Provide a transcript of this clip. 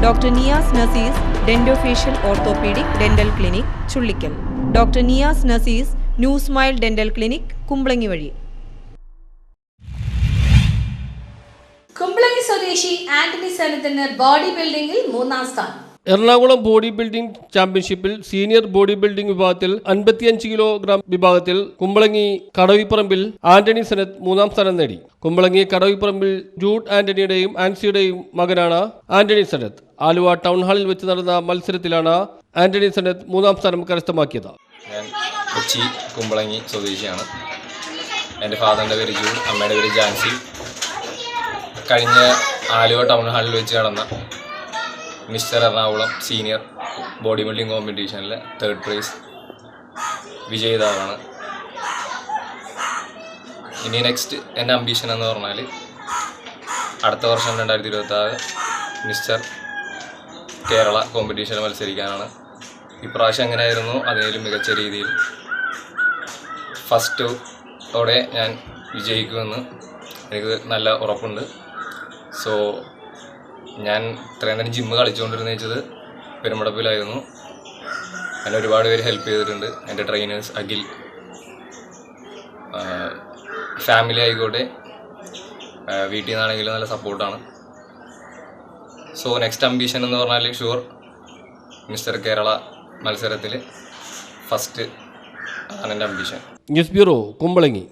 Doctor Niyas Naseez dentofacial orthopaedic dental clinic Chullikkal. Doctor Niyas Naseez new smile dental clinic Kumbalangi വഴി. കുമ്പളങ്ങി സ്വദേശി ആന്റണി സനത്തിന് body ബിൽഡിംഗിൽ 3ാം സ്ഥാനം. എറണാകുളം ബോഡി ബിൽഡിംഗ് ചാമ്പ്യൻഷിപ്പിൽ സീനിയർ ബോഡി ബിൽഡിംഗ് വിഭാഗത്തിൽ 55 കിലോഗ്രാം വിഭാഗത്തിൽ കുമ്പളങ്ങി കടവിപ്പറമ്പിൽ ആന്റണി സനത്ത് 3ാം സ്ഥാനം നേടി. കുമ്പളങ്ങി കടവിപ്പറമ്പിൽ ജൂഡ് ആന്റണിയുടെയും ആൻസിയുടെയും മകനാണ് ആന്റണി സനത്ത്. ആലുവ ടൗൺ ഹാളിൽ വെച്ച് നടന്ന മത്സരത്തിലാണ് ആന്റണി സനത്ത് 3ാം സ്ഥാനം കരസ്ഥമാക്കിയത്. ഞാൻ കൊച്ചി കുമ്പളങ്ങി സ്വദേശിയാണ്. എൻ്റെ ഫാദറിൻ്റെ പേര് ജൂഡ്, അമ്മയുടെ പേര് ജാൻസി. കഴിഞ്ഞ ആലുവ ടൗൺ ഹാളിൽ വെച്ച് നടന്ന mister Ernakulam senior body building കോമ്പറ്റീഷനിൽ 3rd പ്രൈസ് വിജയിതാവാണ്. ഇനി നെക്സ്റ്റ് എൻ്റെ അംബീഷൻ എന്ന് പറഞ്ഞാൽ അടുത്ത വർഷം 2026 മിസ്റ്റർ കേരള കോമ്പറ്റീഷനിൽ മത്സരിക്കാനാണ്. ഇപ്രാവശ്യം എങ്ങനെയായിരുന്നു അതിലും മികച്ച രീതിയിൽ ഫസ്റ്റോടെ ഞാൻ വിജയിക്കുമെന്ന് എനിക്ക് നല്ല ഉറപ്പുണ്ട്. സോ ഞാൻ ഇത്രയും നേരം ജിമ്മ് കളിച്ചുകൊണ്ടിരുന്ന വെച്ചത് പെരുമ്പടപ്പിലായിരുന്നു. എന്നെ ഒരുപാട് പേര് ഹെൽപ്പ് ചെയ്തിട്ടുണ്ട്. എൻ്റെ ട്രെയിനേഴ്സ് അഖിൽ, ഫാമിലി ആയിക്കോട്ടെ, വീട്ടിൽ നിന്നാണെങ്കിലും നല്ല സപ്പോർട്ടാണ്. സോ നെക്സ്റ്റ് അംബീഷൻ എന്ന് പറഞ്ഞാൽ ഷുവർ മിസ്റ്റർ കേരള മത്സരത്തിൽ ഫസ്റ്റ് ആണ് എൻ്റെ അംബീഷൻ. News bureau Kumbalangi.